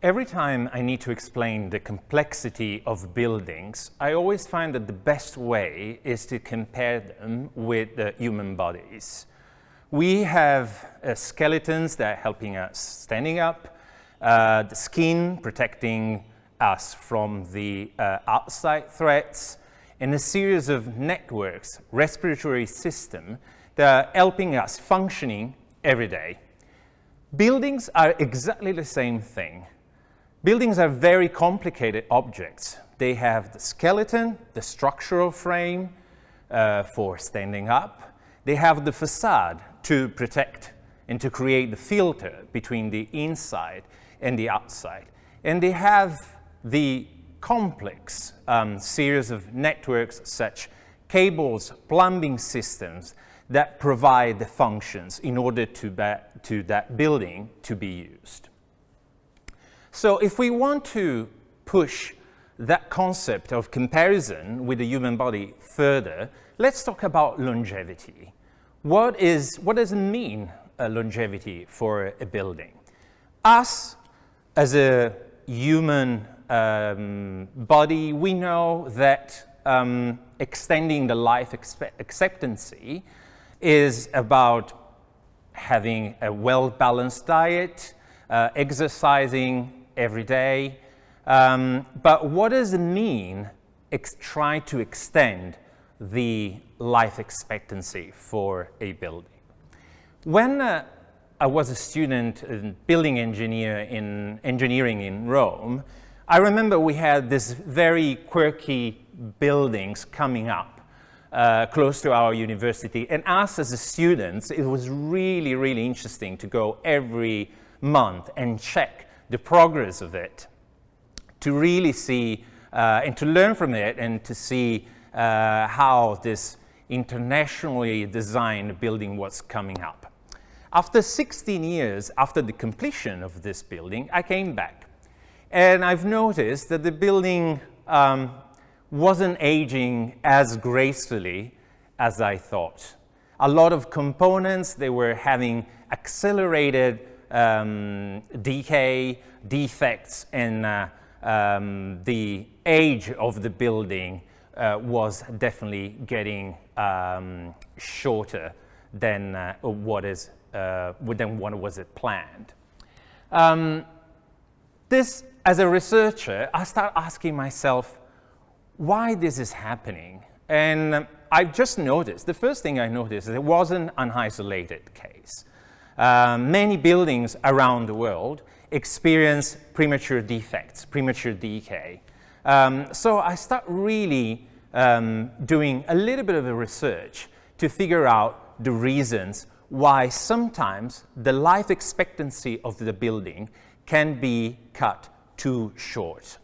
Every time I need to explain the complexity of buildings, I always find that the best way is to compare them with the human bodies. We have skeletons that are helping us standing up, the skin protecting us from the outside threats, and a series of networks, respiratory system, that are helping us functioning every day. Buildings are exactly the same thing. Buildings are very complicated objects. They have the skeleton, the structural frame for standing up. They have the facade to protect and to create the filter between the inside and the outside. And they have the complex series of networks such cables, plumbing systems that provide the functions in order to that building to be used. So if we want to push that concept of comparison with the human body further, let's talk about longevity. What does it mean, longevity for a building? Us, as a human body, we know that extending the life expectancy is about having a well-balanced diet, exercising every day. But what does it mean try to extend the life expectancy for a building? When I was a student in building engineering in Rome, I remember we had these very quirky buildings coming up close to our university. And us as students, it was really, really interesting to go every month and check the progress of it, to really see and to learn from it and to see how this internationally designed building was coming up. After 16 years after the completion of this building, I came back. And I've noticed that the building wasn't aging as gracefully as I thought. A lot of components, they were having accelerated decay, defects, and the age of the building was definitely getting shorter than what was planned. As a researcher, I start asking myself why this is happening. And I just noticed, the first thing I noticed is it wasn't an isolated case. Many buildings around the world experience premature defects, premature decay. So I start really doing a little bit of a research to figure out the reasons why sometimes the life expectancy of the building can be cut too short.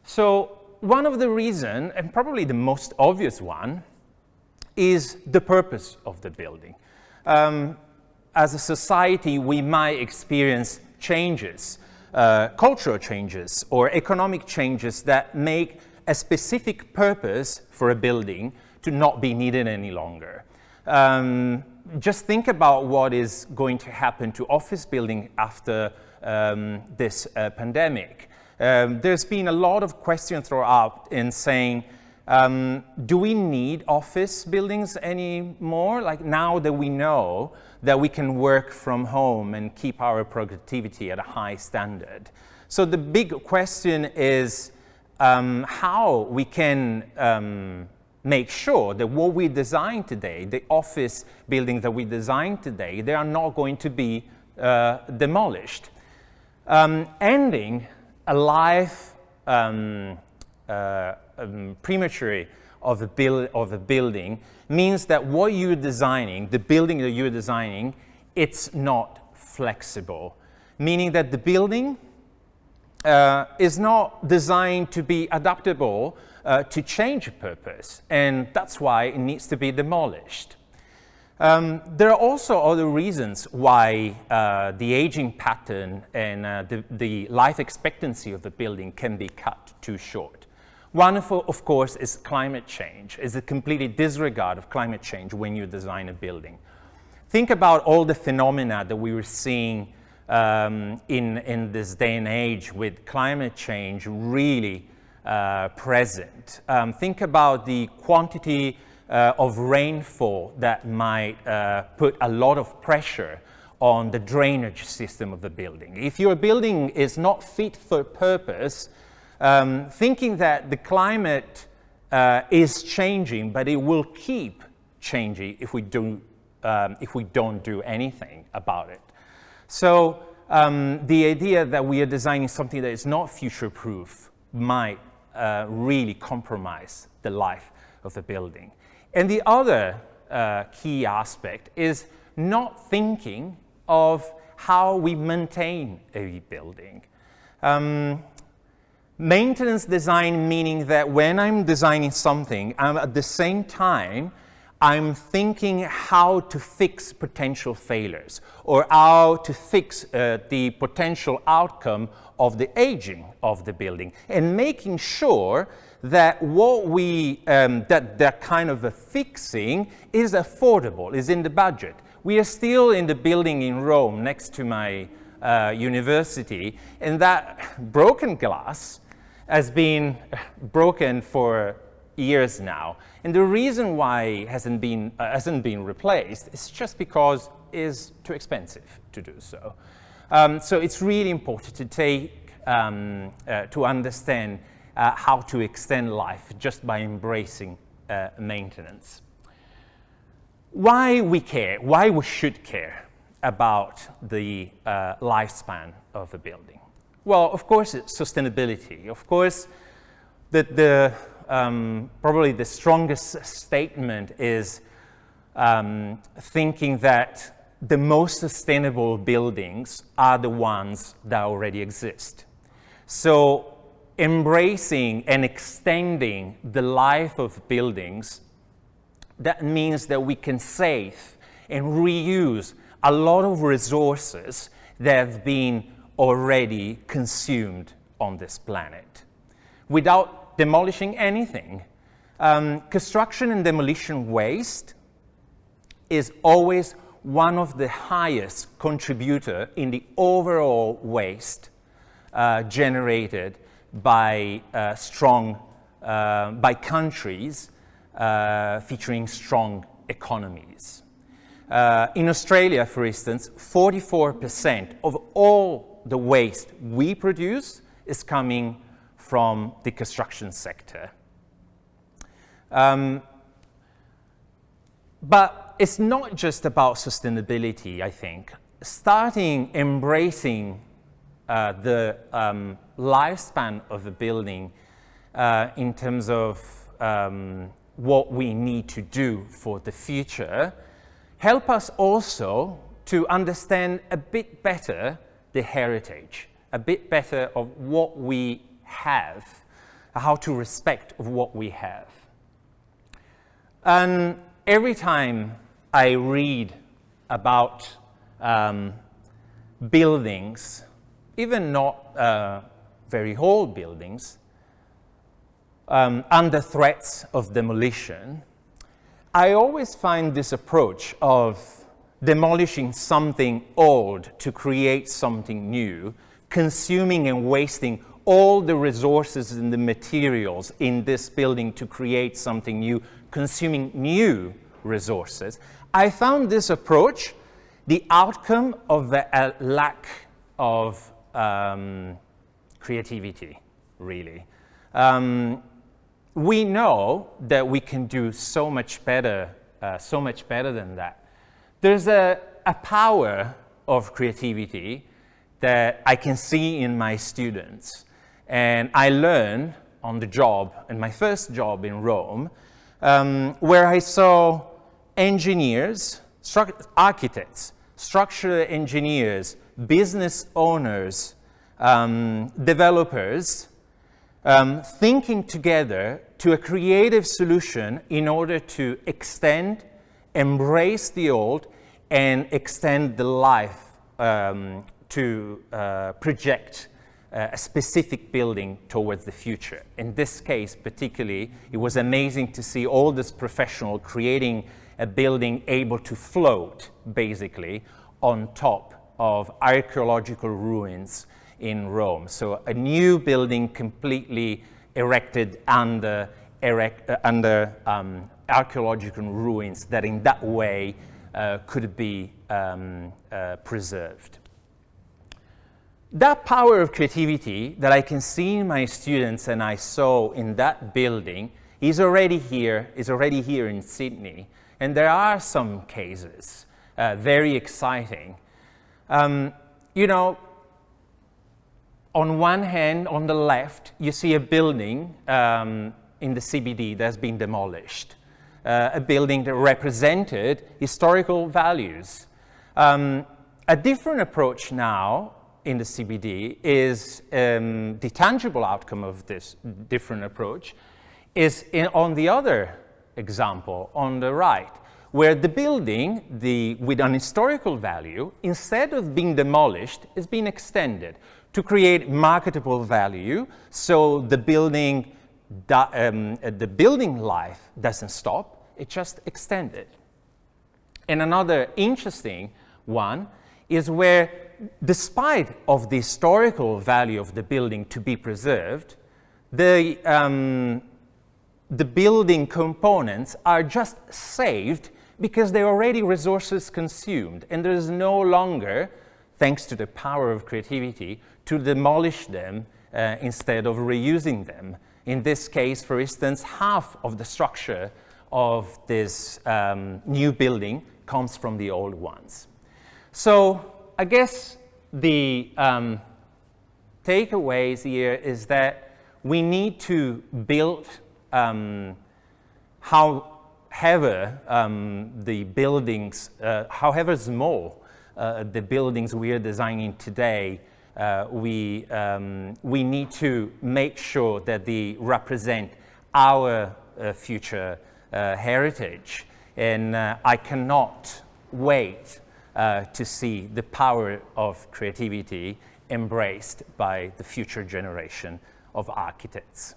So one of the reasons, and probably the most obvious one, is the purpose of the building. As a society, we might experience changes, cultural changes or economic changes that make a specific purpose for a building to not be needed any longer. Just think about what is going to happen to office building after this pandemic. There's been a lot of questions thrown out in saying, do we need office buildings anymore? Like now that we know that we can work from home and keep our productivity at a high standard. So the big question is how we can make sure that what we design today, the office buildings that we design today, they are not going to be demolished. Ending a life premature of a building means that what you're designing, the building that you're designing, it's not flexible. Meaning that the building is not designed to be adaptable to change purpose, and that's why it needs to be demolished. There are also other reasons why the aging pattern and the life expectancy of the building can be cut too short. One, of course, is climate change, is a completely disregard of climate change when you design a building. Think about all the phenomena that we were seeing in this day and age with climate change really present. Think about the quantity of rainfall that might put a lot of pressure on the drainage system of the building. If your building is not fit for purpose, thinking that the climate is changing, but it will keep changing if we don't do anything about it. So the idea that we are designing something that is not future-proof might really compromise the life of the building. And the other key aspect is not thinking of how we maintain a building. Maintenance design meaning that when I'm designing something, at the same time, I'm thinking how to fix potential failures or how to fix the potential outcome of the aging of the building, and making sure that what we, that kind of a fixing is affordable, is in the budget. We are still in the building in Rome next to my university, and that broken glass has been broken for years now. And the reason why it hasn't been replaced is just because it's too expensive to do so. So it's really important to take, to understand how to extend life just by embracing maintenance. Why we care, why we should care about the lifespan of a building? Well, of course, it's sustainability. Of course, probably the strongest statement is thinking that the most sustainable buildings are the ones that already exist. So embracing and extending the life of buildings, that means that we can save and reuse a lot of resources that have been already consumed on this planet without demolishing anything. Construction and demolition waste is always one of the highest contributor in the overall waste generated by by countries featuring strong economies. In Australia, for instance, 44% of all the waste we produce is coming from the construction sector. But it's not just about sustainability, I think. Starting embracing the lifespan of a building in terms of what we need to do for the future help us also to understand a bit better the heritage, a bit better of what we have, how to respect of what we have. And every time I read about buildings, even not very old buildings, under threats of demolition, I always find this approach of demolishing something old to create something new, consuming and wasting all the resources and the materials in this building to create something new, consuming new resources. I found this approach the outcome of a lack of creativity, really. We know that we can do so much better than that. There's a power of creativity that I can see in my students, and I learned on the job, in my first job in Rome, where I saw engineers, architects, structural engineers, business owners, developers, thinking together to a creative solution in order to extend, embrace the old, and extend the life to project a specific building towards the future. In this case, particularly, it was amazing to see all this professional creating a building able to float, basically, on top of archaeological ruins in Rome. So a new building completely erected under archaeological ruins that in that way could be preserved. That power of creativity that I can see in my students and I saw in that building is already here in Sydney. And there are some cases, very exciting. You know, on one hand, on the left, you see a building in the CBD that's been demolished. A building that represented historical values. A different approach now in the CBD is the tangible outcome of this different approach is on the other example on the right, where the building with an historical value, instead of being demolished, is being extended to create marketable value, so the building life doesn't stop, it just extended. And another interesting one is where, despite of the historical value of the building to be preserved, the building components are just saved because they're already resources consumed, and there is no longer, thanks to the power of creativity, to demolish them instead of reusing them. In this case, for instance, half of the structure of this new building comes from the old ones. So I guess the takeaways here is that we need to build however the buildings, however small the buildings we are designing today, we need to make sure that they represent our future heritage. And I cannot wait to see the power of creativity embraced by the future generation of architects.